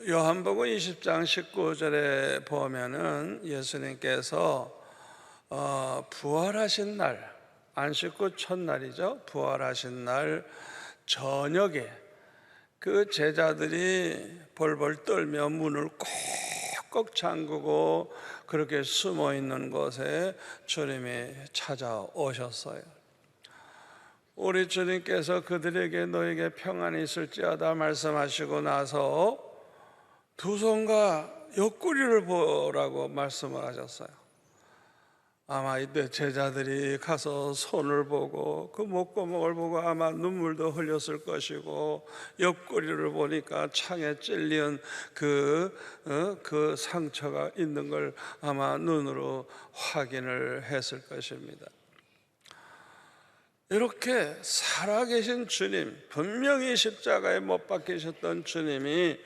요한복음 20장 19절에 보면은 예수님께서 부활하신 날, 안식구 첫날이죠. 부활하신 날 저녁에 그 제자들이 벌벌 떨며 문을 꼭꼭 잠그고 그렇게 숨어 있는 곳에 주님이 찾아오셨어요. 우리 주님께서 그들에게 너에게 평안이 있을지어다 말씀하시고 나서 두 손과 옆구리를 보라고 말씀을 하셨어요. 아마 이때 제자들이 가서 손을 보고 그 목구멍을 보고 아마 눈물도 흘렸을 것이고, 옆구리를 보니까 창에 찔린 그 상처가 있는 걸 아마 눈으로 확인을 했을 것입니다. 이렇게 살아계신 주님, 분명히 십자가에 못 박히셨던 주님이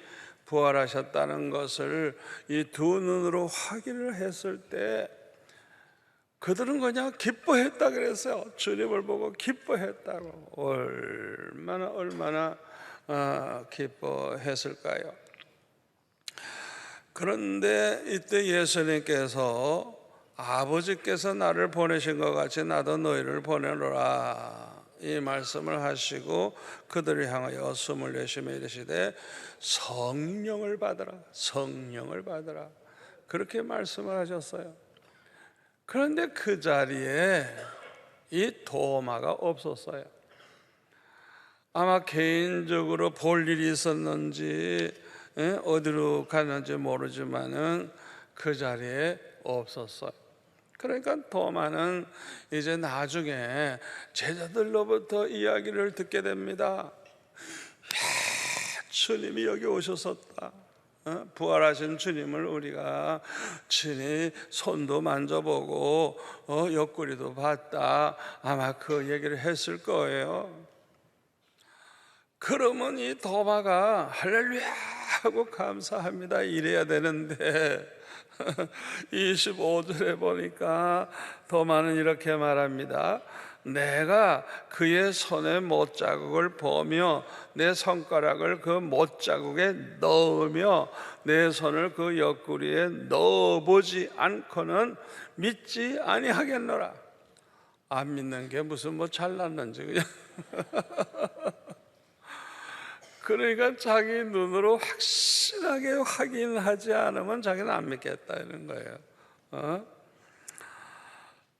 부활하셨다는 것을 이 두 눈으로 확인을 했을 때 그들은 그냥 기뻐했다 그랬어요. 주님을 보고 기뻐했다고. 얼마나 기뻐했을까요? 그런데 이때 예수님께서 아버지께서 나를 보내신 것 같이 나도 너희를 보내노라, 이 말씀을 하시고 그들을 향하여 숨을 내쉬며 이르시되 성령을 받으라, 성령을 받으라, 그렇게 말씀을 하셨어요. 그런데 그 자리에 이 도마가 없었어요. 아마 개인적으로 볼 일이 있었는지 어디로 갔는지 모르지만은 그 자리에 없었어요. 그러니까 도마는 이제 나중에 제자들로부터 이야기를 듣게 됩니다. 주님이 여기 오셨었다. 부활하신 주님을 우리가 친히 손도 만져보고 옆구리도 봤다. 아마 그 얘기를 했을 거예요. 그러면 이 도마가 할렐루야 하고 감사합니다 이래야 되는데 25절에 보니까 도마는 이렇게 말합니다. 내가 그의 손에 못자국을 보며 내 손가락을 그 못자국에 넣으며 내 손을 그 옆구리에 넣어보지 않고는 믿지 아니하겠노라. 안 믿는 게 무슨 뭐 잘났는지 그냥 그러니까 자기 눈으로 확실하게 확인하지 않으면 자기는 안 믿겠다 이런 거예요.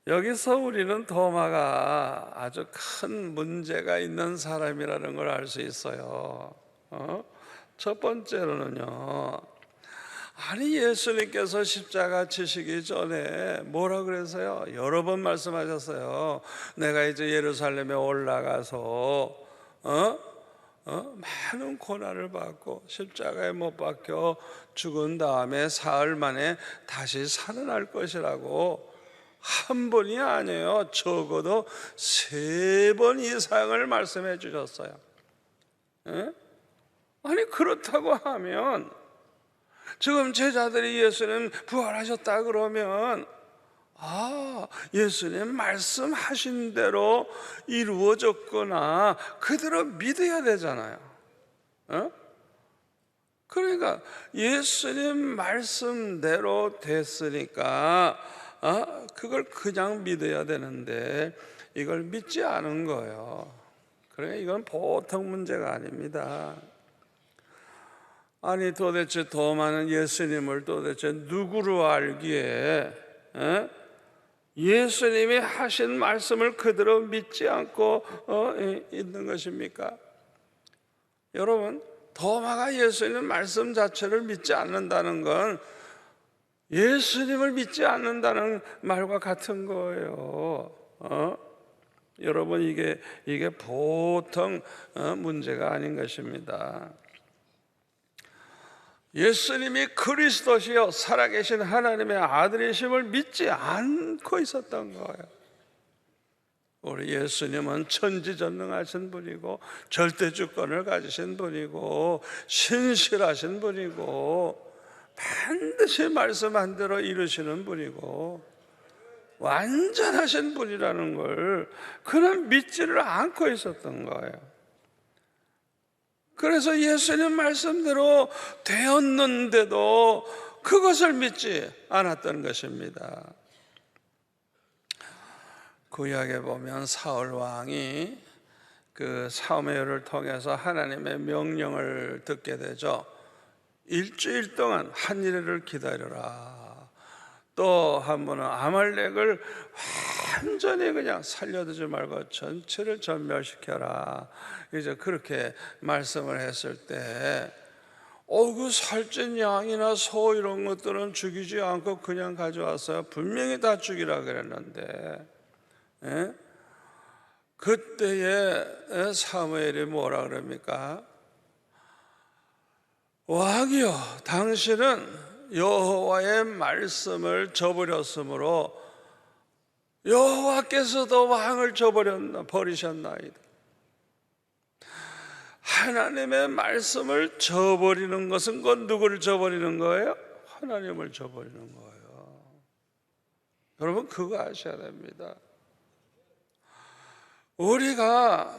여기서 우리는 도마가 아주 큰 문제가 있는 사람이라는 걸 알 수 있어요. 첫 번째로는요, 아니 예수님께서 십자가 지시기 전에 뭐라 그래서요? 여러 번 말씀하셨어요. 내가 이제 예루살렘에 올라가서 많은 고난을 받고 십자가에 못 박혀 죽은 다음에 사흘 만에 다시 살아날 것이라고 한 번이 아니에요. 적어도 3번 이상을 말씀해 주셨어요. 아니 그렇다고 하면 지금 제자들이 예수님 부활하셨다 그러면 예수님 말씀하신 대로 이루어졌거나 그대로 믿어야 되잖아요. 그러니까 예수님 말씀대로 됐으니까 그걸 그냥 믿어야 되는데 이걸 믿지 않은 거예요. 그러니까 이건 보통 문제가 아닙니다. 아니 도대체 도마는 예수님을 도대체 누구로 알기에 예수님이 하신 말씀을 그대로 믿지 않고 있는 것입니까? 여러분, 도마가 예수님 말씀 자체를 믿지 않는다는 건 예수님을 믿지 않는다는 말과 같은 거예요. 여러분, 이게 보통 문제가 아닌 것입니다. 예수님이 그리스도시요 살아계신 하나님의 아들이심을 믿지 않고 있었던 거예요. 우리 예수님은 천지전능하신 분이고 절대주권을 가지신 분이고 신실하신 분이고 반드시 말씀한 대로 이루시는 분이고 완전하신 분이라는 걸 그는 믿지를 않고 있었던 거예요. 그래서 예수님 말씀대로 되었는데도 그것을 믿지 않았던 것입니다. 구약에 보면 사울 왕이 그 사무엘을 통해서 하나님의 명령을 듣게 되죠. 일주일 동안 한 일을 기다려라. 또 한 번은 아말렉을 완전히 그냥 살려두지 말고 전체를 전멸시켜라. 이제 그렇게 말씀을 했을 때, 그 살찐 양이나 소 이런 것들은 죽이지 않고 그냥 가져왔어요. 분명히 다 죽이라 그랬는데, 예? 그때에 사무엘이 뭐라 그럽니까? 왕이여, 당신은 여호와의 말씀을 저버렸으므로 여호와께서도 왕을 버리셨나이다. 하나님의 말씀을 저버리는 것은 곧 누구를 저버리는 거예요? 하나님을 저버리는 거예요. 여러분 그거 아셔야 됩니다. 우리가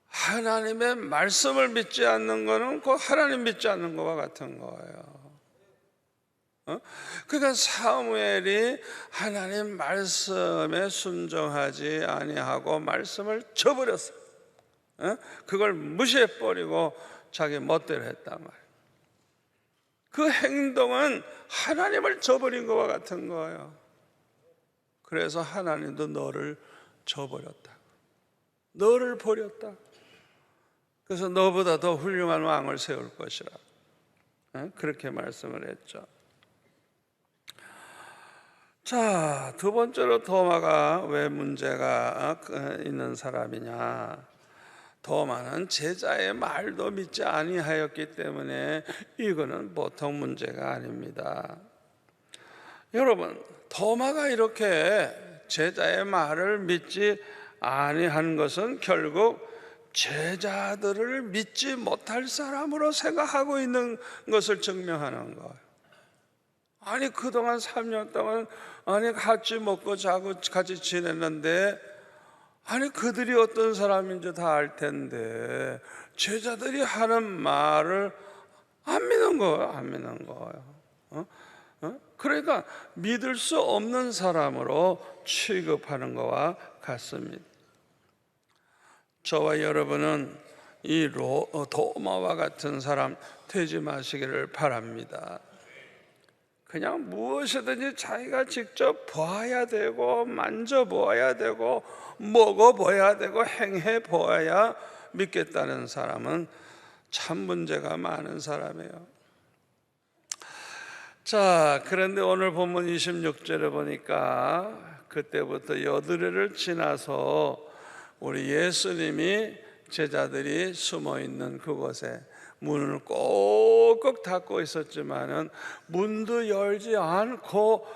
하나님의 말씀을 믿지 않는 것은 곧 하나님 믿지 않는 것과 같은 거예요. 그러니까 사무엘이 하나님 말씀에 순종하지 아니하고 말씀을 저버렸어요. 그걸 무시해버리고 자기 멋대로 했단 말이에요. 그 행동은 하나님을 저버린 것과 같은 거예요. 그래서 하나님도 너를 저버렸다, 너를 버렸다. 그래서 너보다 더 훌륭한 왕을 세울 것이라, 그렇게 말씀을 했죠. 자, 두 번째로 도마가 왜 문제가 있는 사람이냐? 도마는 제자의 말도 믿지 아니하였기 때문에 이거는 보통 문제가 아닙니다. 여러분, 도마가 이렇게 제자의 말을 믿지 아니한 것은 결국 제자들을 믿지 못할 사람으로 생각하고 있는 것을 증명하는 거예요. 아니 그동안 3년 동안 같이 먹고 자고 같이 지냈는데 그들이 어떤 사람인지 다 알 텐데 제자들이 하는 말을 안 믿는 거예요. 안 믿는 거예요. 그러니까 믿을 수 없는 사람으로 취급하는 것과 같습니다. 저와 여러분은 이 도마와 같은 사람 되지 마시기를 바랍니다. 그냥 무엇이든지 자기가 직접 봐야 되고 만져보아야 되고 먹어봐야 되고 행해보아야 믿겠다는 사람은 참 문제가 많은 사람이에요. 자, 그런데 오늘 본문 26절에 보니까 그때부터 여드레를 지나서 우리 예수님이 제자들이 숨어있는 그곳에 문을 꼭꼭 닫고 있었지만은 문도 열지 않고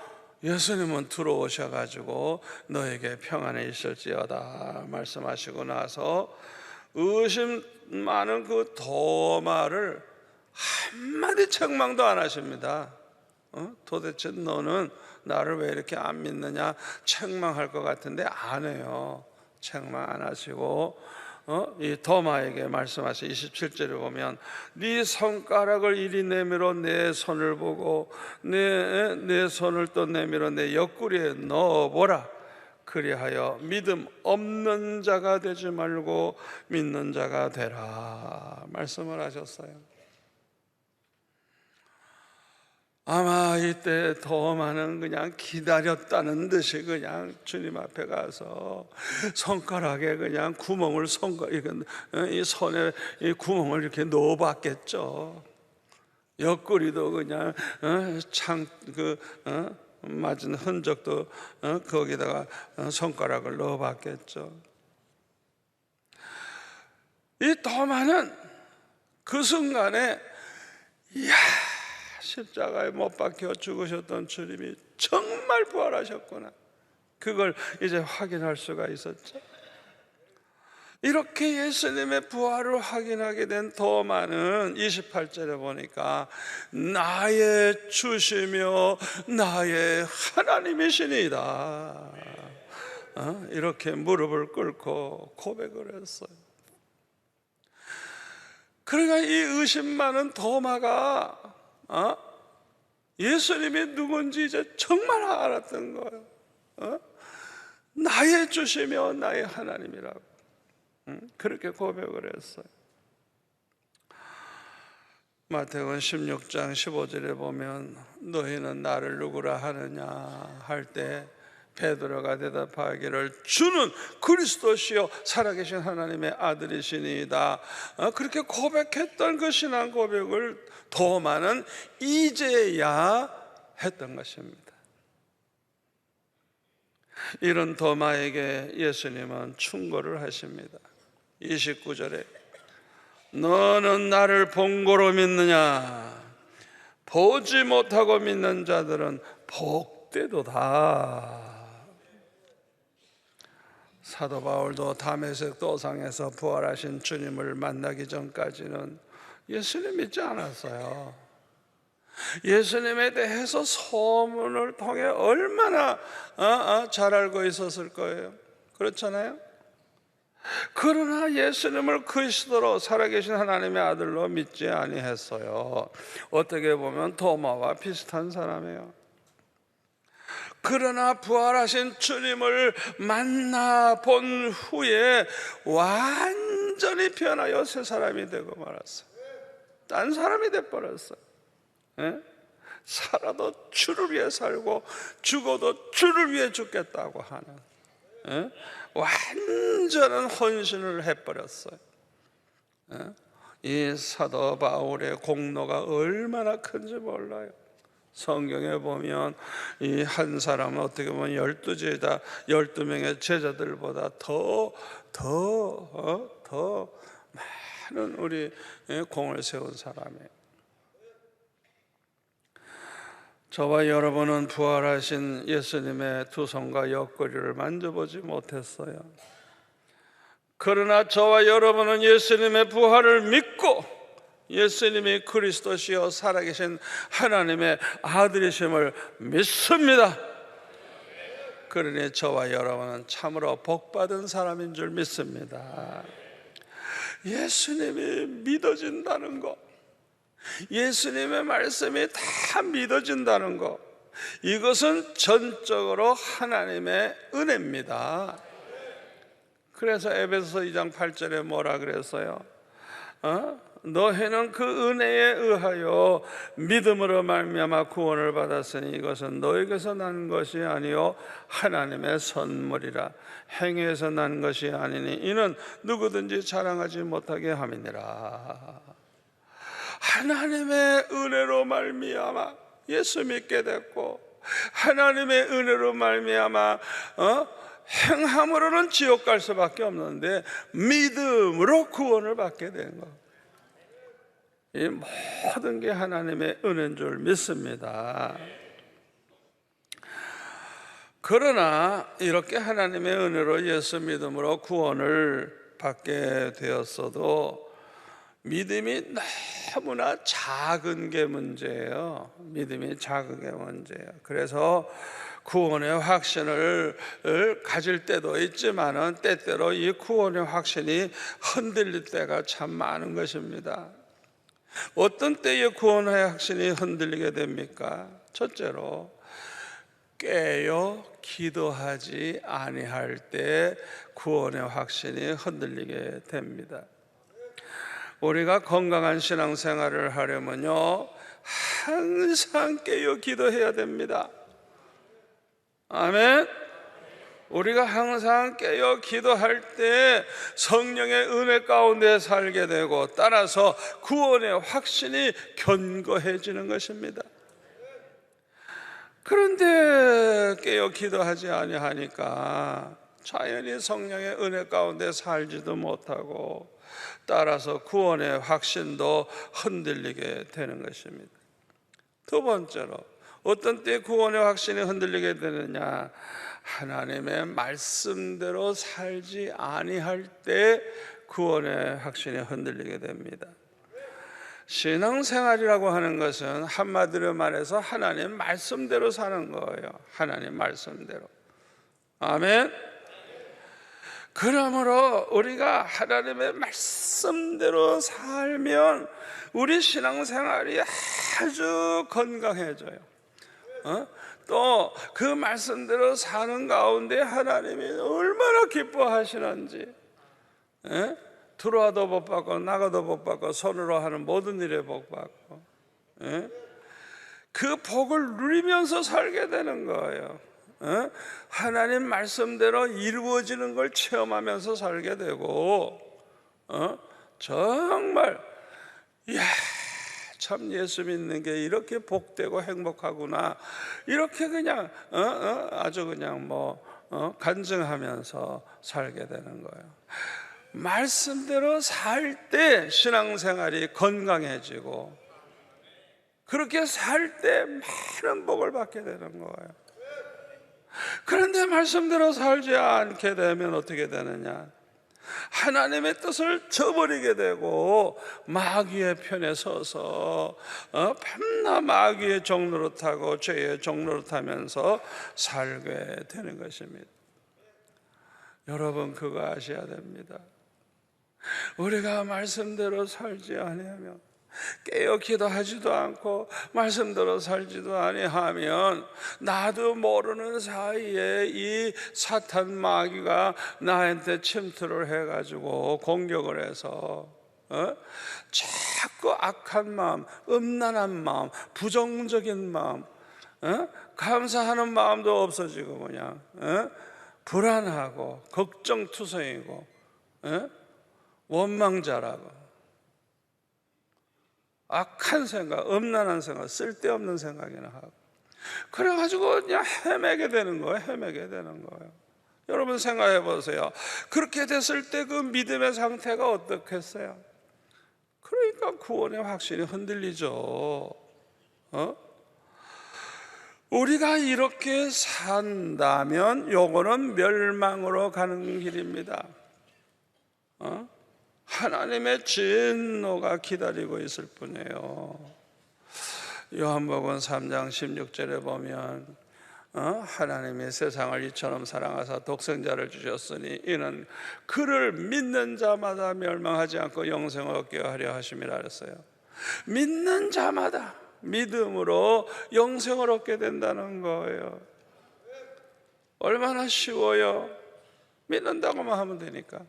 예수님은 들어오셔가지고 너에게 평안이 있을지어다 말씀하시고 나서 의심 많은 그 도마를 한마디 책망도 안 하십니다. 도대체 너는 나를 왜 이렇게 안 믿느냐 책망할 것 같은데 안 해요. 책망 안 하시고 이 도마에게 말씀하시 27절에 보면 네 손가락을 이리 내밀어 내 손을 보고 내 손을 또 내밀어 내 옆구리에 넣어보라. 그리하여 믿음 없는 자가 되지 말고 믿는 자가 되라 말씀을 하셨어요. 아마 이때 도마는 그냥 기다렸다는 듯이 그냥 주님 앞에 가서 손가락에 그냥 구멍을 이 손에 이 구멍을 이렇게 넣어봤겠죠. 옆구리도 그냥 맞은 흔적도 거기다가 손가락을 넣어봤겠죠. 이 도마는 그 순간에 이야, 십자가에 못 박혀 죽으셨던 주님이 정말 부활하셨구나, 그걸 이제 확인할 수가 있었죠. 이렇게 예수님의 부활을 확인하게 된 도마는 28절에 보니까 나의 주시며 나의 하나님이시니이다 이렇게 무릎을 꿇고 고백을 했어요. 그러니까 이 의심 많은 도마가 예수님이 누군지 이제 정말 알았던 거예요. 나의 주시며 나의 하나님이라고 그렇게 고백을 했어요. 마태복음 16장 15절에 보면 너희는 나를 누구라 하느냐 할 때 베드로가 대답하기를 주는 그리스도시요 살아계신 하나님의 아들이시니이다. 그렇게 고백했던 그 신앙 고백을 도마는 이제야 했던 것입니다. 이런 도마에게 예수님은 충고를 하십니다. 29절에 너는 나를 본고로 믿느냐? 보지 못하고 믿는 자들은 복되도다. 사도 바울도 다메섹 도상에서 부활하신 주님을 만나기 전까지는 예수님 믿지 않았어요. 예수님에 대해서 소문을 통해 얼마나 잘 알고 있었을 거예요. 그렇잖아요. 그러나 예수님을 그리스도로 살아계신 하나님의 아들로 믿지 아니했어요. 어떻게 보면 도마와 비슷한 사람이에요. 그러나 부활하신 주님을 만나본 후에 완전히 변하여 새 사람이 되고 말았어요. 딴 사람이 돼버렸어요. 살아도 주를 위해 살고 죽어도 주를 위해 죽겠다고 하는 완전한 헌신을 해버렸어요. 이 사도 바울의 공로가 얼마나 큰지 몰라요. 성경에 보면 이 한 사람은 어떻게 보면 12명의 제자들보다 더 많은 우리 공을 세운 사람이에요. 저와 여러분은 부활하신 예수님의 두 손과 옆구리를 만져보지 못했어요. 그러나 저와 여러분은 예수님의 부활을 믿고 예수님이 그리스도시요 살아계신 하나님의 아들이심을 믿습니다. 그러니 저와 여러분은 참으로 복받은 사람인 줄 믿습니다. 예수님이 믿어진다는 것, 예수님의 말씀이 다 믿어진다는 것, 이것은 전적으로 하나님의 은혜입니다. 그래서 에베소서 2장 8절에 뭐라 그랬어요? 너희는 그 은혜에 의하여 믿음으로 말미암아 구원을 받았으니 이것은 너에게서 난 것이 아니요 하나님의 선물이라. 행위에서 난 것이 아니니 이는 누구든지 자랑하지 못하게 함이니라. 하나님의 은혜로 말미암아 예수 믿게 됐고, 하나님의 은혜로 말미암아 행함으로는 지옥 갈 수밖에 없는데 믿음으로 구원을 받게 된 것. 이 모든 게 하나님의 은혜인 줄 믿습니다. 그러나 이렇게 하나님의 은혜로 예수 믿음으로 구원을 받게 되었어도 믿음이 너무나 작은 게 문제예요. 믿음이 작은 게 문제예요. 그래서 구원의 확신을 가질 때도 있지만은 때때로 이 구원의 확신이 흔들릴 때가 참 많은 것입니다. 어떤 때에 구원의 확신이 흔들리게 됩니까? 첫째로 깨어 기도하지 아니할 때 구원의 확신이 흔들리게 됩니다. 우리가 건강한 신앙생활을 하려면요 항상 깨어 기도해야 됩니다. 아멘. 우리가 항상 깨어 기도할 때 성령의 은혜 가운데 살게 되고, 따라서 구원의 확신이 견고해지는 것입니다. 그런데 깨어 기도하지 아니하니까 자연히 성령의 은혜 가운데 살지도 못하고, 따라서 구원의 확신도 흔들리게 되는 것입니다. 두 번째로 어떤 때 구원의 확신이 흔들리게 되느냐? 하나님의 말씀대로 살지 아니할 때 구원의 확신이 흔들리게 됩니다. 신앙생활이라고 하는 것은 한마디로 말해서 하나님 말씀대로 사는 거예요. 하나님 말씀대로. 아멘. 그러므로 우리가 하나님의 말씀대로 살면 우리 신앙생활이 아주 건강해져요. 또 그 말씀대로 사는 가운데 하나님이 얼마나 기뻐하시는지, 들어와도 복 받고 나가도 복 받고 손으로 하는 모든 일에 복 받고, 그 복을 누리면서 살게 되는 거예요. 하나님 말씀대로 이루어지는 걸 체험하면서 살게 되고, 정말 이야, 참 예수 믿는 게 이렇게 복되고 행복하구나, 이렇게 그냥 아주 그냥 간증하면서 살게 되는 거예요. 말씀대로 살 때 신앙생활이 건강해지고, 그렇게 살 때 많은 복을 받게 되는 거예요. 그런데 말씀대로 살지 않게 되면 어떻게 되느냐? 하나님의 뜻을 저버리게 되고 마귀의 편에 서서 밤낮 마귀의 종노릇하고 죄의 종노릇하면서 살게 되는 것입니다. 여러분, 그거 아셔야 됩니다. 우리가 말씀대로 살지 아니하면, 깨어 기도하지도 않고 말씀대로 살지도 아니하면, 나도 모르는 사이에 이 사탄 마귀가 나한테 침투를 해가지고 공격을 해서 자꾸 악한 마음, 음란한 마음, 부정적인 마음, 감사하는 마음도 없어지고 그냥 불안하고 걱정투성이고 원망자라고, 악한 생각, 음란한 생각, 쓸데없는 생각이나 하고, 그래가지고 그냥 헤매게 되는 거예요. 헤매게 되는 거예요. 여러분 생각해 보세요. 그렇게 됐을 때 그 믿음의 상태가 어떻겠어요? 그러니까 구원의 확신이 흔들리죠. 우리가 이렇게 산다면 요거는 멸망으로 가는 길입니다. 하나님의 진노가 기다리고 있을 뿐이에요. 요한복음 3장 16절에 보면 하나님이 세상을 이처럼 사랑하사 독생자를 주셨으니 이는 그를 믿는 자마다 멸망하지 않고 영생을 얻게 하려 하심이라 그랬어요. 믿는 자마다 믿음으로 영생을 얻게 된다는 거예요. 얼마나 쉬워요. 믿는다고만 하면 되니까.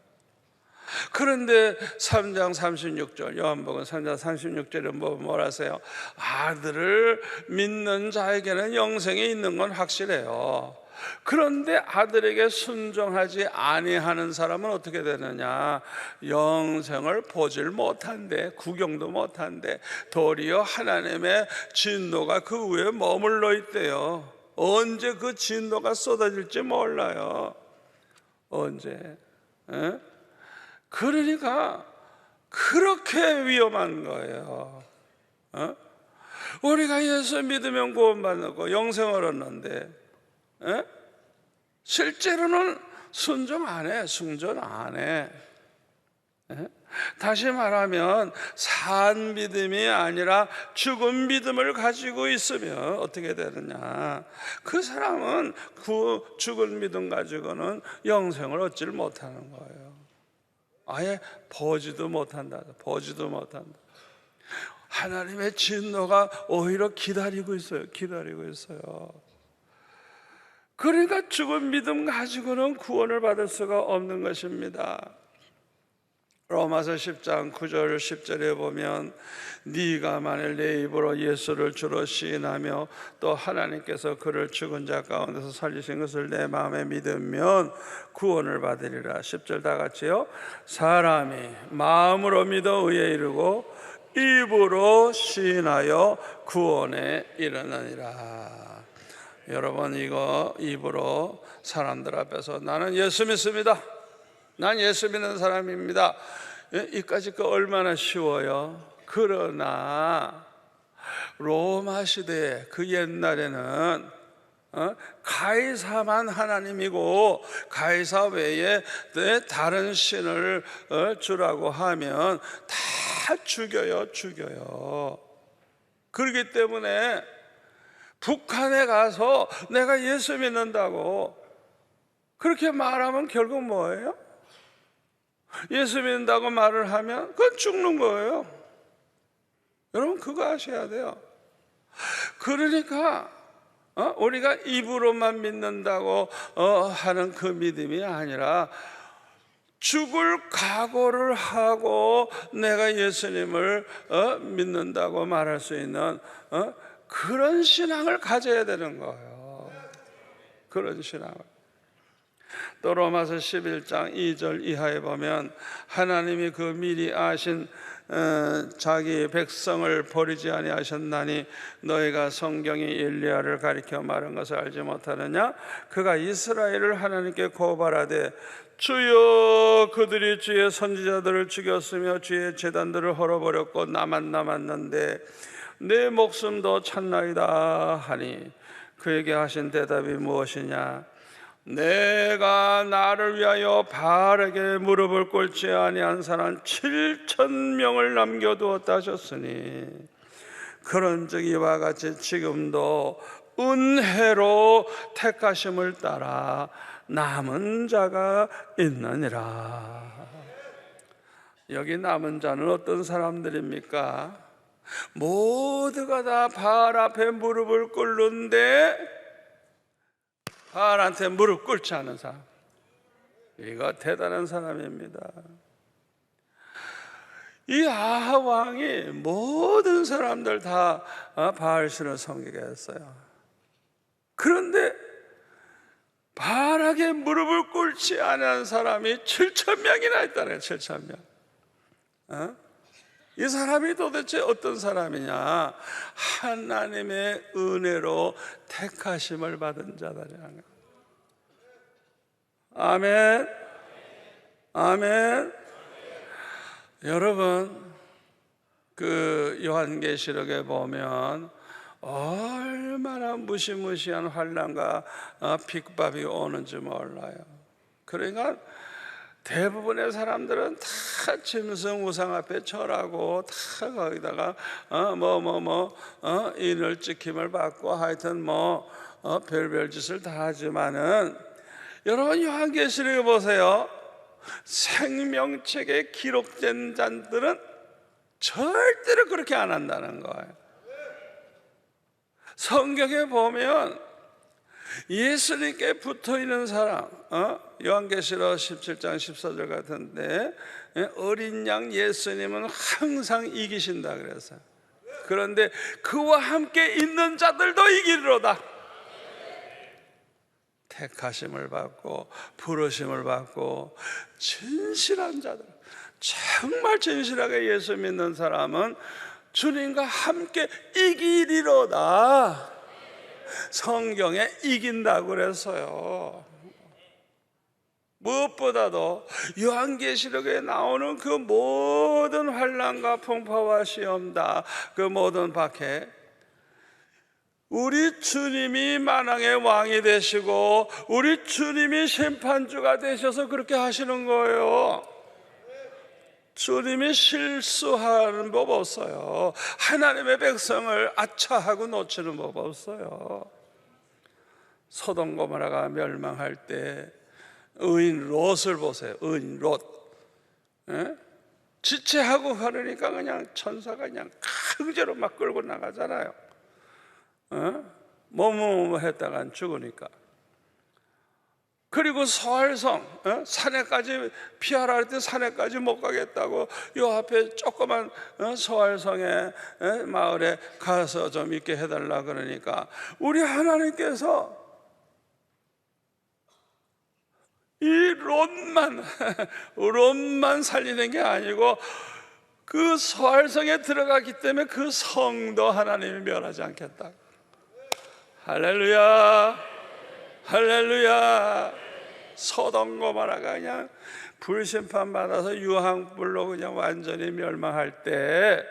그런데 3장 36절, 요한복음 3장 36절에 뭐라 하세요? 아들을 믿는 자에게는 영생이 있는 건 확실해요. 그런데 아들에게 순종하지 아니하는 사람은 어떻게 되느냐? 영생을 보질 못한대, 구경도 못한대. 도리어 하나님의 진노가 그 위에 머물러 있대요. 언제 그 진노가 쏟아질지 몰라요. 언제? 그러니까 그렇게 위험한 거예요. 우리가 예수 믿으면 구원받고 영생을 얻는데 실제로는 순종 안 해, 순종 안 해. 다시 말하면 산 믿음이 아니라 죽은 믿음을 가지고 있으면 어떻게 되느냐? 그 사람은 그 죽은 믿음 가지고는 영생을 얻지를 못하는 거예요. 아예 보지도 못한다. 보지도 못한다. 하나님의 진노가 오히려 기다리고 있어요. 기다리고 있어요. 그러니까 죽은 믿음 가지고는 구원을 받을 수가 없는 것입니다. 로마서 10장 9절 10절에 보면 네가 만일 내 입으로 예수를 주로 시인하며 또 하나님께서 그를 죽은 자 가운데서 살리신 것을 내 마음에 믿으면 구원을 받으리라. 10절 다 같이요. 사람이 마음으로 믿어 의에 이르고 입으로 시인하여 구원에 이르느니라. 여러분, 이거 입으로 사람들 앞에서 나는 예수 믿습니다, 난 예수 믿는 사람입니다, 이까짓 거 얼마나 쉬워요. 그러나 로마 시대에 그 옛날에는 가이사만 하나님이고 가이사 외에 다른 신을 주라고 하면 다 죽여요. 그렇기 때문에 북한에 가서 내가 예수 믿는다고 그렇게 말하면 결국 뭐예요? 예수 믿는다고 말을 하면 그건 죽는 거예요. 여러분 그거 아셔야 돼요. 그러니까 우리가 입으로만 믿는다고 하는 그 믿음이 아니라 죽을 각오를 하고 내가 예수님을 믿는다고 말할 수 있는 그런 신앙을 가져야 되는 거예요. 그런 신앙을. 또 로마서 11장 2절 이하에 보면 하나님이 그 미리 아신 자기 백성을 버리지 아니하셨나니 너희가 성경이 엘리야를 가리켜 말한 것을 알지 못하느냐? 그가 이스라엘을 하나님께 고발하되 주여 그들이 주의 선지자들을 죽였으며 주의 제단들을 헐어버렸고 나만 남았는데 내 목숨도 찾나이다 하니 그에게 하신 대답이 무엇이냐? 내가 나를 위하여 바알에게 무릎을 꿇지 아니한 사람 7,000명을 남겨두었다 하셨으니 그런즉 이와 같이 지금도 은혜로 택하심을 따라 남은 자가 있느니라. 여기 남은 자는 어떤 사람들입니까? 모두가 다 바알 앞에 무릎을 꿇는데 바알한테 무릎 꿇지 않은 사람, 이거 대단한 사람입니다. 이 아합 왕이 모든 사람들 다 바알 신을 섬기게 했어요. 그런데 바알에게 무릎을 꿇지 않은 사람이 7,000명이나 있다네. 7,000명. 이 사람이 도대체 어떤 사람이냐? 하나님의 은혜로 택하심을 받은 자들이라는 거예요. 아멘. 아멘. 여러분, 그 요한계시록에 보면 얼마나 무시무시한 환난과 핍박이 오는지 몰라요. 그러니까 대부분의 사람들은 다 짐승 우상 앞에 절하고 다 거기다가 인을 찍힘을 받고 하여튼 별별 짓을 다 하지만은 여러분 요한계시록에 보세요. 생명책에 기록된 자들은 절대로 그렇게 안 한다는 거예요. 성경에 보면 예수님께 붙어있는 사람, 요한계시록 17장 14절 같은데 어린 양 예수님은 항상 이기신다 그랬어요. 그런데 그와 함께 있는 자들도 이기리로다. 택하심을 받고 부르심을 받고 진실한 자들, 정말 진실하게 예수 믿는 사람은 주님과 함께 이기리로다. 성경에 이긴다고 그랬어요. 무엇보다도 요한계시록에 나오는 그 모든 환난과 풍파와 시험다, 그 모든 박해, 우리 주님이 만왕의 왕이 되시고 우리 주님이 심판주가 되셔서 그렇게 하시는 거예요. 주님이 실수하는 법 없어요. 하나님의 백성을 아차하고 놓치는 법 없어요. 소돔 고모라가 멸망할 때 의인 롯을 보세요. 의인 롯, 지체하고 가려니까 그냥 천사가 그냥 강제로 막 끌고 나가잖아요. 뭐뭐 했다간 죽으니까. 그리고 소알성, 산에까지 피하라 할 때 산에까지 못 가겠다고 요 앞에 조그만 소알성의 마을에 가서 좀 있게 해달라 그러니까 우리 하나님께서 이 롯만 살리는 게 아니고 그 소알성에 들어갔기 때문에 그 성도 하나님이 멸하지 않겠다. 할렐루야, 할렐루야. 소돔 고모라가 그냥 불심판 받아서 유황불로 그냥 완전히 멸망할 때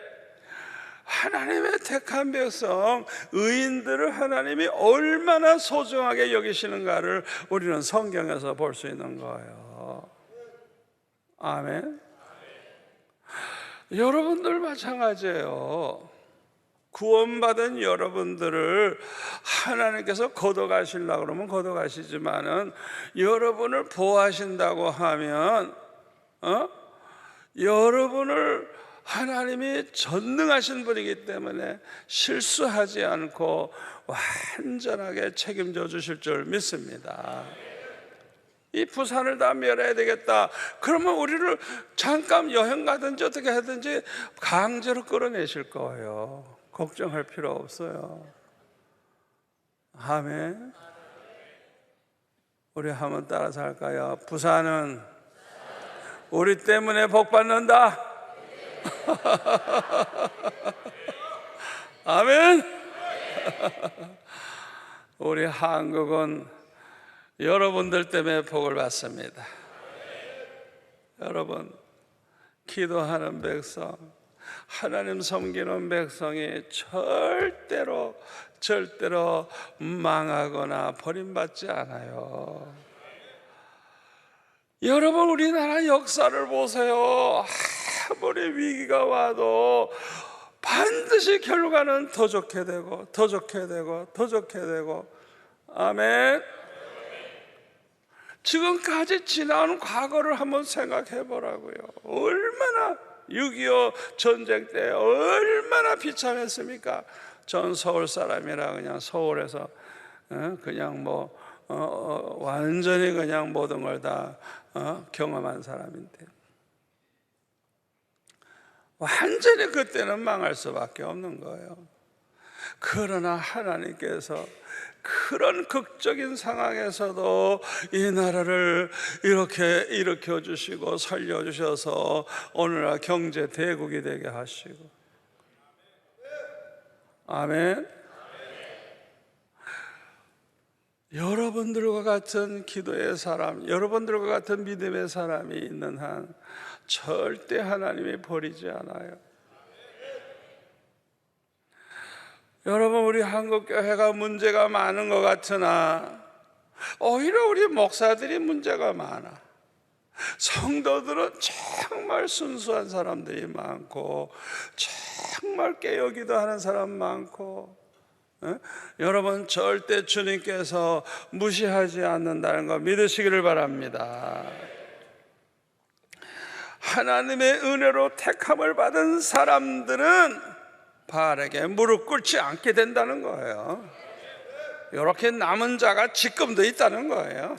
하나님의 택한 백성 의인들을 하나님이 얼마나 소중하게 여기시는가를 우리는 성경에서 볼 수 있는 거예요. 아멘. 여러분들 마찬가지예요. 구원받은 여러분들을 하나님께서 걷어가시려고 그러면 걷어가시지만은 여러분을 보호하신다고 하면 여러분을 하나님이 전능하신 분이기 때문에 실수하지 않고 완전하게 책임져 주실 줄 믿습니다. 이 부산을 다 멸해야 되겠다. 그러면 우리를 잠깐 여행 가든지 어떻게 하든지 강제로 끌어내실 거예요. 걱정할 필요 없어요. 아멘. 우리 한번 따라서 할까요? 부산은 우리 때문에 복 받는다. 아멘. 우리 한국은 여러분들 때문에 복을 받습니다. 여러분, 기도하는 백성, 하나님 섬기는 백성이 절대로 망하거나 버림받지 않아요. 여러분, 우리나라 역사를 보세요. 아무리 위기가 와도 반드시 결과는 더 좋게 되고 더 좋게 되고 더 좋게 되고. 아멘. 지금까지 지나온 과거를 한번 생각해 보라고요. 얼마나 6.25 전쟁 때 얼마나 비참했습니까? 전 서울 사람이라 그냥 서울에서 그냥 뭐 완전히 그냥 모든 걸 다 경험한 사람인데, 완전히 그때는 망할 수밖에 없는 거예요. 그러나 하나님께서 그런 극적인 상황에서도 이 나라를 이렇게 일으켜 주시고 살려 주셔서 오늘날 경제 대국이 되게 하시고. 아멘. 여러분들과 같은 기도의 사람, 여러분들과 같은 믿음의 사람이 있는 한 절대 하나님이 버리지 않아요. 여러분, 우리 한국교회가 문제가 많은 것 같으나 오히려 우리 목사들이 문제가 많아. 성도들은 정말 순수한 사람들이 많고 정말 깨어기도 하는 사람 많고. 여러분, 절대 주님께서 무시하지 않는다는 거 믿으시기를 바랍니다. 하나님의 은혜로 택함을 받은 사람들은 바알에게 무릎 꿇지 않게 된다는 거예요. 이렇게 남은 자가 지금도 있다는 거예요.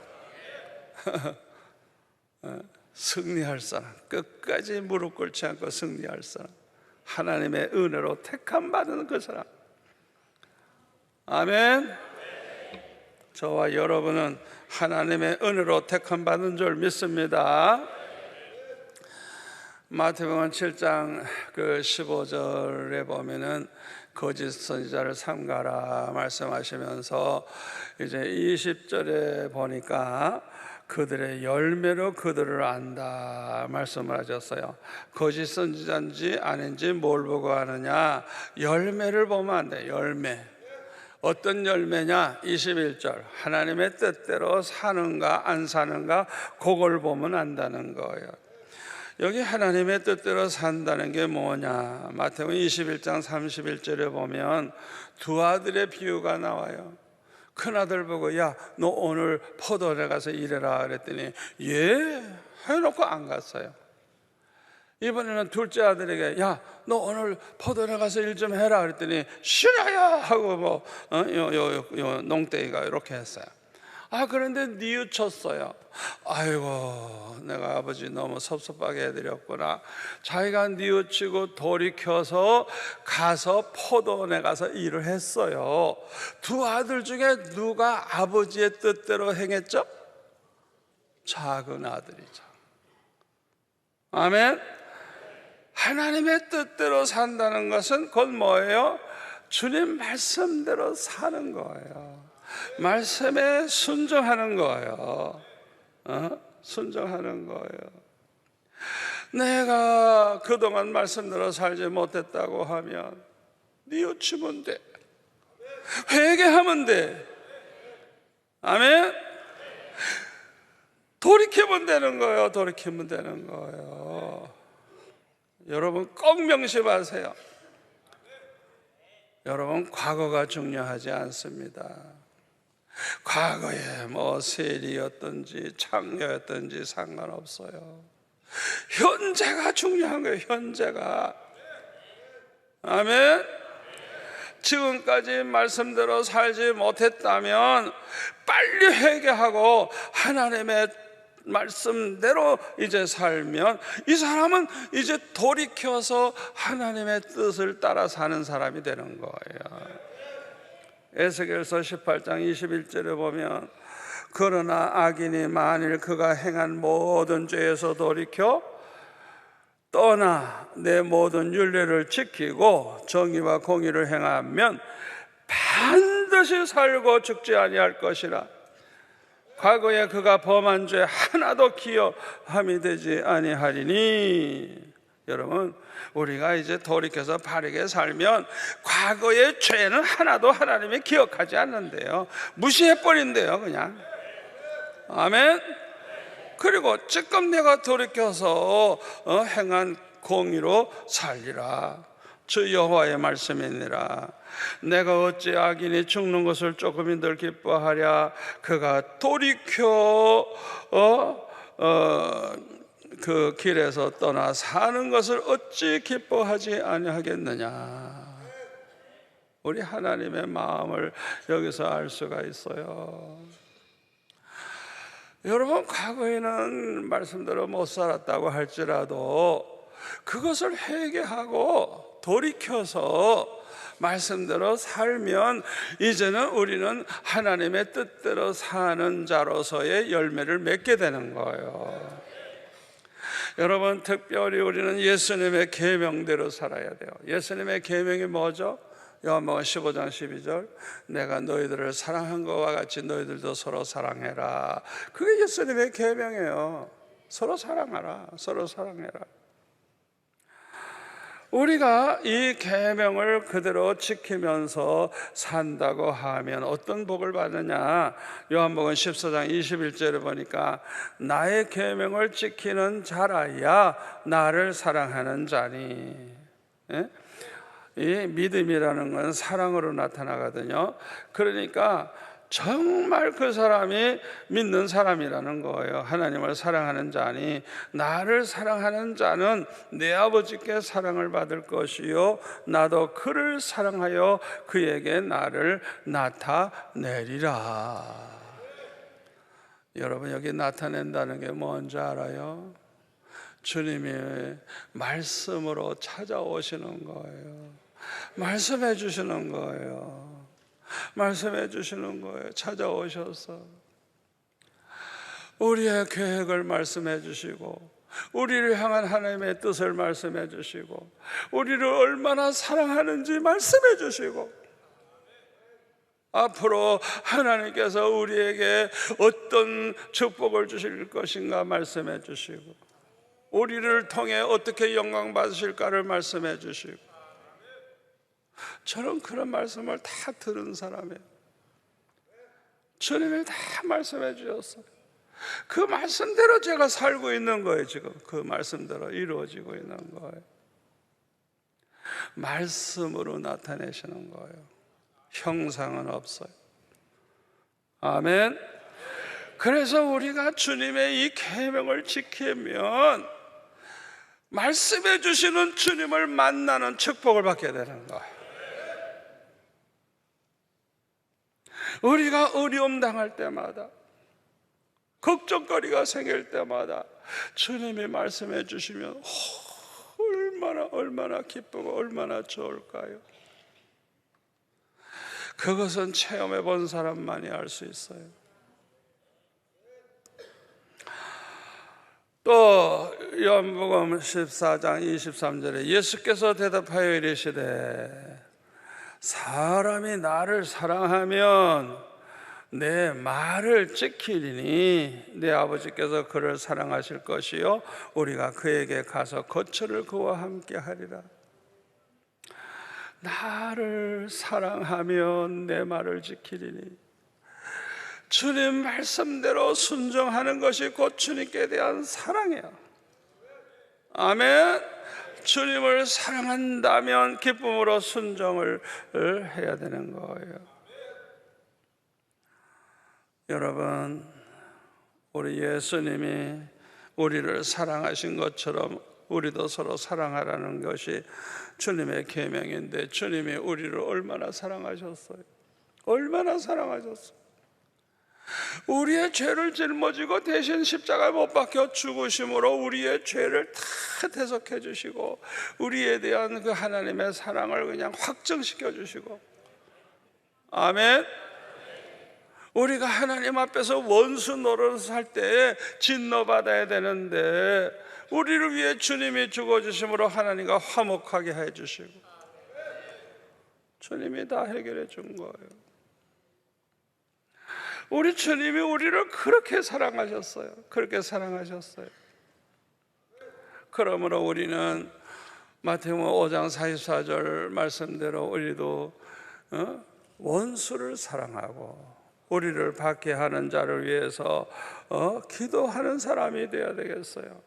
승리할 사람, 끝까지 무릎 꿇지 않고 승리할 사람, 하나님의 은혜로 택함 받은 그 사람. 아멘. 저와 여러분은 하나님의 은혜로 택함 받은 줄 믿습니다. 마태복음 7장 15절에 보면은 거짓 선지자를 삼가라 말씀하시면서 이제 20절에 보니까 그들의 열매로 그들을 안다 말씀을 하셨어요. 거짓 선지자인지 아닌지 뭘 보고 아느냐? 열매를 보면 안 돼. 열매. 어떤 열매냐? 21절. 하나님의 뜻대로 사는가 안 사는가 그걸 보면 안다는 거예요. 여기 하나님의 뜻대로 산다는 게 뭐냐? 마태복음 21장 31절에 보면 두 아들의 비유가 나와요. 큰아들 보고 야, 너 오늘 포도원에 가서 일해라 그랬더니 예 해놓고 안 갔어요. 이번에는 둘째 아들에게 야, 너 오늘 포도원에 가서 일 좀 해라 그랬더니 싫어요 하고 요 농땡이가 이렇게 했어요. 그런데 뉘우쳤어요. 아이고, 내가 아버지 너무 섭섭하게 해드렸구나. 자기가 뉘우치고 돌이켜서 가서 포도원에 가서 일을 했어요. 두 아들 중에 누가 아버지의 뜻대로 행했죠? 작은 아들이죠. 아멘. 하나님의 뜻대로 산다는 것은 곧 뭐예요? 주님 말씀대로 사는 거예요. 말씀에 순종하는 거예요. 순종하는 거예요. 내가 그동안 말씀대로 살지 못했다고 하면 뉘우치면 돼. 회개하면 돼. 아멘. 돌이키면 되는 거예요. 돌이키면 되는 거예요. 여러분 꼭 명심하세요. 여러분, 과거가 중요하지 않습니다. 과거에 뭐 세리였든지 창녀였든지 상관없어요. 현재가 중요한 거예요. 현재가. 아멘. 지금까지 말씀대로 살지 못했다면 빨리 회개하고 하나님의 말씀대로 이제 살면 이 사람은 이제 돌이켜서 하나님의 뜻을 따라 사는 사람이 되는 거예요. 에스겔서 18장 21절에 보면 그러나 악인이 만일 그가 행한 모든 죄에서 돌이켜 떠나 내 모든 율례를 지키고 정의와 공의를 행하면 반드시 살고 죽지 아니할 것이라. 과거에 그가 범한 죄 하나도 기억함이 되지 아니하리니. 여러분, 우리가 이제 돌이켜서 바르게 살면 과거의 죄는 하나도 하나님이 기억하지 않는데요, 무시해버린대요 그냥. 아멘. 그리고 지금 내가 돌이켜서 행한 공의로 살리라. 주 여호와의 말씀이니라. 내가 어찌 악인이 죽는 것을 조금인들 기뻐하랴. 그가 돌이켜 그 길에서 떠나 사는 것을 어찌 기뻐하지 아니하겠느냐. 우리 하나님의 마음을 여기서 알 수가 있어요. 여러분, 과거에는 말씀대로 못 살았다고 할지라도 그것을 회개하고 돌이켜서 말씀대로 살면 이제는 우리는 하나님의 뜻대로 사는 자로서의 열매를 맺게 되는 거예요. 여러분, 특별히 우리는 예수님의 계명대로 살아야 돼요. 예수님의 계명이 뭐죠? 요한복음 15장 12절, 내가 너희들을 사랑한 것과 같이 너희들도 서로 사랑해라. 그게 예수님의 계명이에요. 서로 사랑하라. 서로 사랑해라. 우리가 이 계명을 그대로 지키면서 산다고 하면 어떤 복을 받느냐? 요한복음 14장 21절에 보니까 나의 계명을 지키는 자라야 나를 사랑하는 자니. 예? 이 믿음이라는 건 사랑으로 나타나거든요. 그러니까 정말 그 사람이 믿는 사람이라는 거예요. 하나님을 사랑하는 자니 나를 사랑하는 자는 내 아버지께 사랑을 받을 것이요 나도 그를 사랑하여 그에게 나를 나타내리라. 여러분, 여기 나타낸다는 게 뭔지 알아요? 주님이 말씀으로 찾아오시는 거예요. 말씀해 주시는 거예요. 말씀해 주시는 거예요. 찾아오셔서 우리의 계획을 말씀해 주시고 우리를 향한 하나님의 뜻을 말씀해 주시고 우리를 얼마나 사랑하는지 말씀해 주시고 앞으로 하나님께서 우리에게 어떤 축복을 주실 것인가 말씀해 주시고 우리를 통해 어떻게 영광 받으실까를 말씀해 주시고, 저는 그런 말씀을 다 들은 사람이에요. 주님이 다 말씀해 주셨어요. 그 말씀대로 제가 살고 있는 거예요. 지금 그 말씀대로 이루어지고 있는 거예요. 말씀으로 나타내시는 거예요. 형상은 없어요. 아멘. 그래서 우리가 주님의 이 계명을 지키면 말씀해 주시는 주님을 만나는 축복을 받게 되는 거예요. 우리가 어려움 당할 때마다, 걱정거리가 생길 때마다 주님이 말씀해 주시면 얼마나 기쁘고 얼마나 좋을까요? 그것은 체험해 본 사람만이 알 수 있어요. 또 요한복음 14장 23절에 예수께서 대답하여 이르시되 사람이 나를 사랑하면 내 말을 지키리니 내 아버지께서 그를 사랑하실 것이요 우리가 그에게 가서 거처를 그와 함께 하리라. 나를 사랑하면 내 말을 지키리니, 주님 말씀대로 순종하는 것이 곧 주님께 대한 사랑이에요. 아멘. 주님을 사랑한다면 기쁨으로 순종을 해야 되는 거예요. 여러분, 우리 예수님이 우리를 사랑하신 것처럼 우리도 서로 사랑하라는 것이 주님의 계명인데, 주님이 우리를 얼마나 사랑하셨어요? 얼마나 사랑하셨어요? 우리의 죄를 짊어지고 대신 십자가에 못 박혀 죽으심으로 우리의 죄를 다 대속해 주시고, 우리에 대한 그 하나님의 사랑을 그냥 확정시켜 주시고, 아멘. 우리가 하나님 앞에서 원수 노릇을 할 때에 진노받아야 되는데, 우리를 위해 주님이 죽어주심으로 하나님과 화목하게 해주시고, 주님이 다 해결해 준 거예요. 우리 주님이 우리를 그렇게 사랑하셨어요. 그렇게 사랑하셨어요. 그러므로 우리는 마태복음 5장 44절 말씀대로 우리도 원수를 사랑하고 우리를 박해하는 자를 위해서 기도하는 사람이 되어야 되겠어요.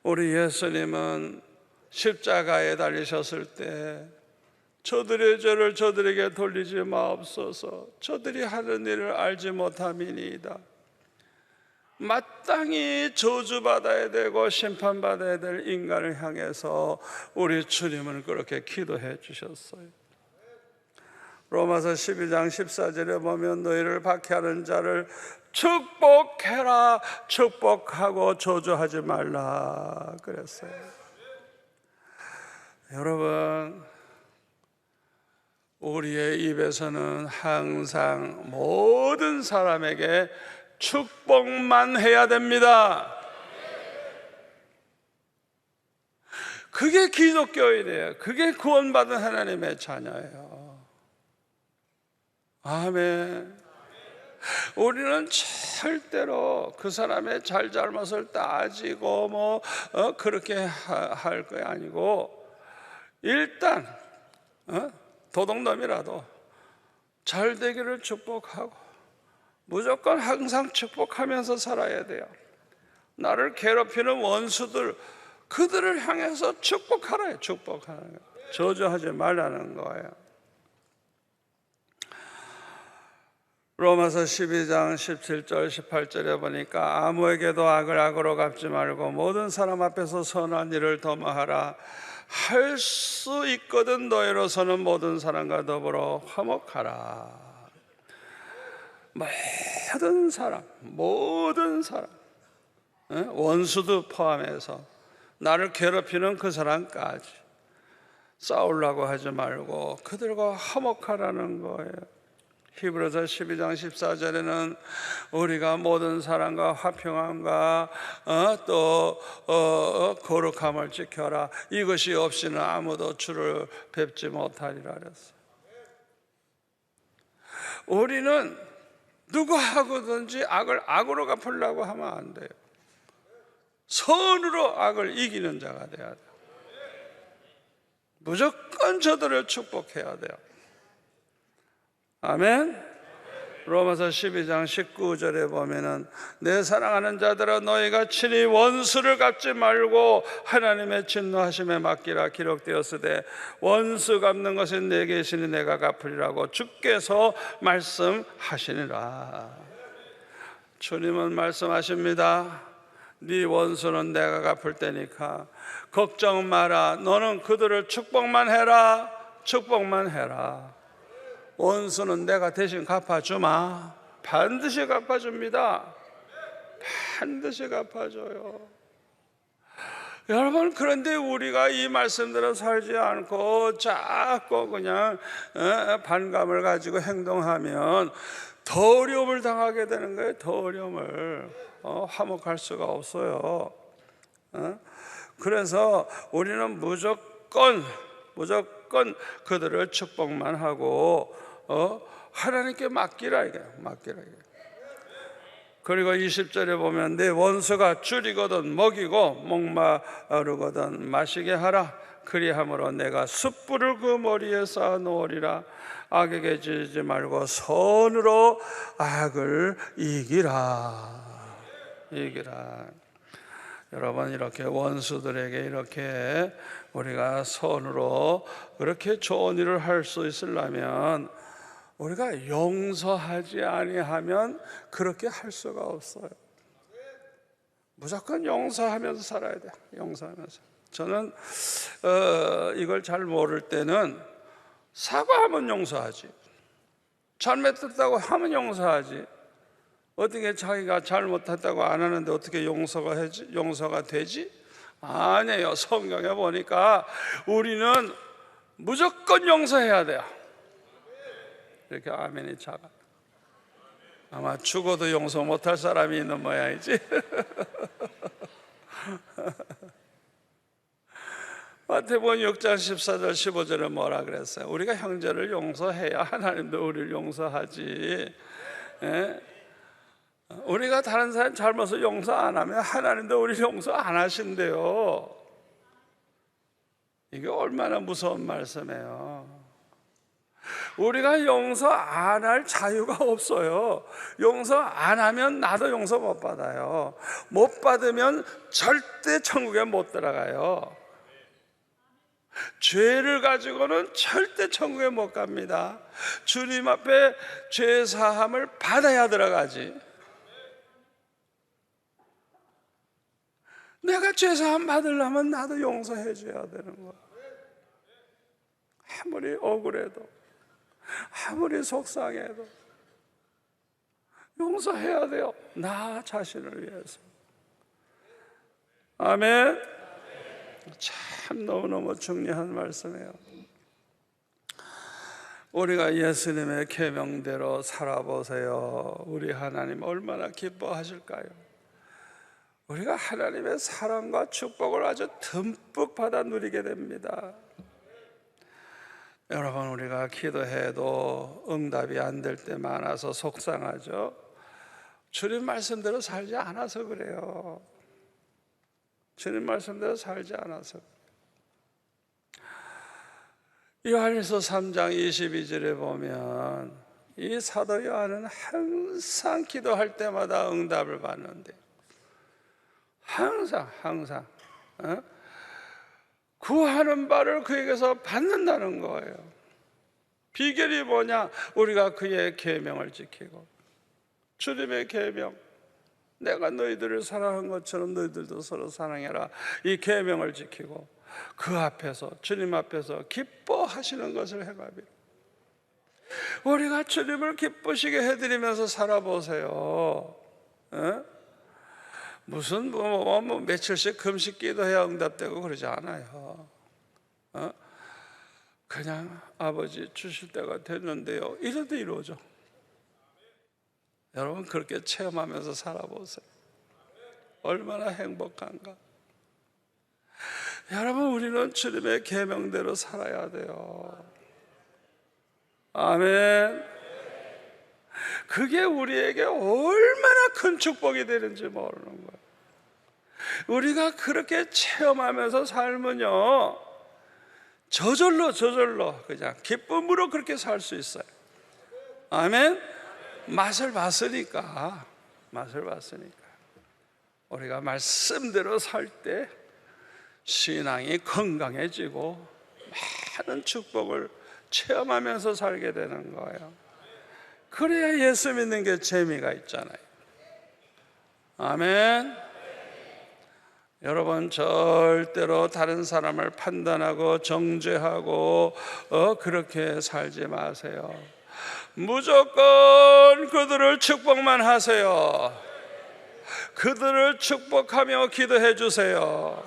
우리 예수님은 십자가에 달리셨을 때 저들의 죄를 저들에게 돌리지 마옵소서, 저들이 하는 일을 알지 못함이니이다. 마땅히 저주받아야 되고 심판받아야 될 인간을 향해서 우리 주님은 그렇게 기도해 주셨어요. 로마서 12장 14절에 보면 너희를 박해하는 자를 축복해라, 축복하고 저주하지 말라 그랬어요. 여러분, 우리의 입에서는 항상 모든 사람에게 축복만 해야 됩니다. 그게 기독교인이에요. 그게 구원받은 하나님의 자녀예요. 아멘. 우리는 절대로 그 사람의 잘잘못을 따지고 그렇게 할 거 아니고, 일단 도둑놈이라도 잘 되기를 축복하고 무조건 항상 축복하면서 살아야 돼요. 나를 괴롭히는 원수들, 그들을 향해서 축복하라. 축복하는 거예요. 저주하지 말라는 거예요. 로마서 12장 17절 18절에 보니까 아무에게도 악을 악으로 갚지 말고 모든 사람 앞에서 선한 일을 도모하라. 할 수 있거든 너희로서는 모든 사람과 더불어 화목하라. 모든 사람, 원수도 포함해서 나를 괴롭히는 그 사람까지 싸우려고 하지 말고 그들과 화목하라는 거예요. 히브리서 12장 14절에는 우리가 모든 사람과 화평함과 또 거룩함을 지켜라. 이것이 없이는 아무도 주를 뵙지 못하리라 그랬어요. 우리는 누구하고든지 악을 악으로 갚으려고 하면 안 돼요. 선으로 악을 이기는 자가 돼야 돼요. 무조건 저들을 축복해야 돼요. 아멘. 로마서 12장 19절에 보면은 내 사랑하는 자들아 너희가 친히 원수를 갚지 말고 하나님의 진노하심에 맡기라. 기록되었으되 원수 갚는 것은 내게 있으니 내가 갚으리라고 주께서 말씀하시니라. 주님은 말씀하십니다. 네 원수는 내가 갚을 테니까 걱정 마라. 너는 그들을 축복만 해라. 축복만 해라. 원수는 내가 대신 갚아주마. 반드시 갚아줍니다. 반드시 갚아줘요. 여러분, 그런데 우리가 이 말씀대로 살지 않고 자꾸 그냥 반감을 가지고 행동하면 더 어려움을 당하게 되는 거예요. 더 어려움을. 화목할 수가 없어요. 그래서 우리는 무조건 그들을 축복만 하고 하나님께 맡기라 이게. 그리고 20절에 보면 내 원수가 줄이거든 먹이고 목마르거든 마시게 하라. 그리함으로 내가 숯불을 그 머리에 쌓아 놓으리라. 악에게 지지 말고 선으로 악을 이기라. 여러분, 이렇게 원수들에게 이렇게 우리가 선으로 그렇게 좋은 일을 할 수 있으려면 우리가 용서하지 아니하면 그렇게 할 수가 없어요. 무조건 용서하면서 살아야 돼. 용서하면서. 저는 이걸 잘 모를 때는 사과하면 용서하지, 잘못했다고 하면 용서하지, 어떻게 자기가 잘못했다고 안 하는데 어떻게 용서가 되지? 아니에요. 성경에 보니까 우리는 무조건 용서해야 돼요. 이렇게 아멘이 작아. 아마 죽어도 용서 못할 사람이 있는 모양이지. 마태복음 6장 14절 15절에 뭐라 그랬어요? 우리가 형제를 용서해야 하나님도 우리를 용서하지. 예? 우리가 다른 사람 잘못을 용서 안 하면 하나님도 우리를 용서 안 하신대요. 이게 얼마나 무서운 말씀이에요. 우리가 용서 안 할 자유가 없어요. 용서 안 하면 나도 용서 못 받아요. 못 받으면 절대 천국에 못 들어가요. 죄를 가지고는 절대 천국에 못 갑니다. 주님 앞에 죄 사함을 받아야 들어가지. 내가 죄 사함 받으려면 나도 용서해 줘야 되는 거야. 아무리 억울해도, 아무리 속상해도 용서해야 돼요. 나 자신을 위해서. 아멘. 참 너무너무 중요한 말씀이에요. 우리가 예수님의 계명대로 살아보세요. 우리 하나님 얼마나 기뻐하실까요? 우리가 하나님의 사랑과 축복을 아주 듬뿍 받아 누리게 됩니다. 여러분, 우리가 기도해도 응답이 안 될 때 많아서 속상하죠. 주님 말씀대로 살지 않아서 그래요. 주님 말씀대로 살지 않아서. 요한일서 3장 22절에 보면 이 사도 요한은 항상 기도할 때마다 응답을 받는데, 항상 구하는 바를 그에게서 받는다는 거예요. 비결이 뭐냐? 우리가 그의 계명을 지키고, 주님의 계명, 내가 너희들을 사랑한 것처럼 너희들도 서로 사랑해라, 이 계명을 지키고 그 앞에서, 주님 앞에서 기뻐하시는 것을 행하며, 우리가 주님을 기쁘시게 해드리면서 살아보세요. 무슨 며칠씩 금식 기도해야 응답되고 그러지 않아요. 그냥 아버지 주실 때가 됐는데요, 이래도 이루어져. 여러분, 그렇게 체험하면서 살아보세요. 얼마나 행복한가. 여러분, 우리는 주님의 계명대로 살아야 돼요. 아멘. 그게 우리에게 얼마나 큰 축복이 되는지 모르는 거예요. 우리가 그렇게 체험하면서 살면요, 저절로 그냥 기쁨으로 그렇게 살 수 있어요. 아멘. 맛을 봤으니까 우리가 말씀대로 살 때 신앙이 건강해지고 많은 축복을 체험하면서 살게 되는 거예요. 그래야 예수 믿는 게 재미가 있잖아요. 아멘. 여러분, 절대로 다른 사람을 판단하고 정죄하고 그렇게 살지 마세요. 무조건 그들을 축복만 하세요. 그들을 축복하며 기도해 주세요.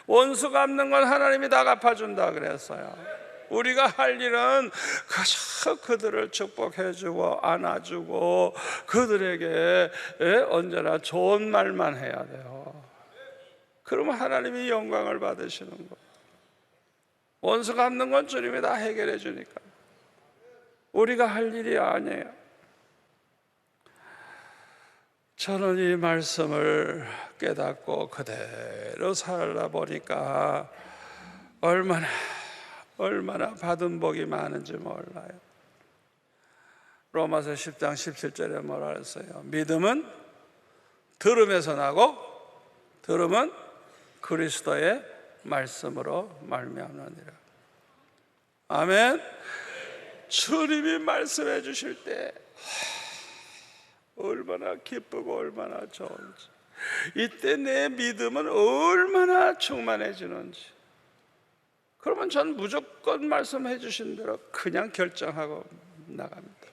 원수 갚는 건 하나님이 다 갚아준다 그랬어요. 우리가 할 일은 그저 그들을 축복해 주고 안아주고 그들에게 언제나 좋은 말만 해야 돼요. 그러면 하나님이 영광을 받으시는 거예요. 원수 갚는 건 주님이 다 해결해 주니까 우리가 할 일이 아니에요. 저는 이 말씀을 깨닫고 그대로 살아보니까 얼마나 받은 복이 많은지 몰라요. 로마서 10장 17절에 뭐라 했어요? 믿음은 들음에서 나고 들음은 그리스도의 말씀으로 말미암느니라. 아멘. 주님이 말씀해 주실 때 얼마나 기쁘고 얼마나 좋은지. 이때 내 믿음은 얼마나 충만해지는지. 그러면 전 무조건 말씀해 주신 대로 그냥 결정하고 나갑니다.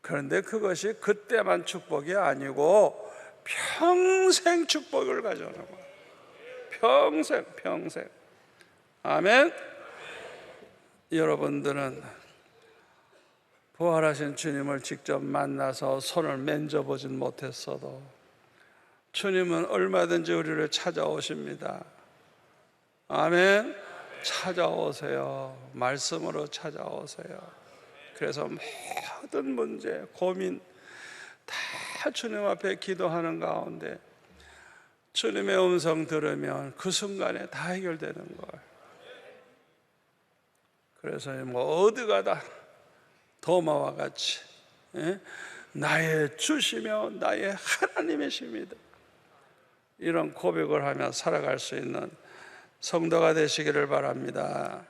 그런데 그것이 그때만 축복이 아니고 평생 축복을 가져오는 거예요. 평생. 아멘. 여러분들은 부활하신 주님을 직접 만나서 손을 만져보진 못했어도 주님은 얼마든지 우리를 찾아오십니다. 아멘. 찾아오세요. 말씀으로 찾아오세요. 그래서 모든 문제, 고민 다 주님 앞에 기도하는 가운데 주님의 음성 들으면 그 순간에 다 해결되는 거예요. 그래서 뭐 어디 가다 도마와 같이 나의 주시며 나의 하나님이십니다. 이런 고백을 하며 살아갈 수 있는 성도가 되시기를 바랍니다.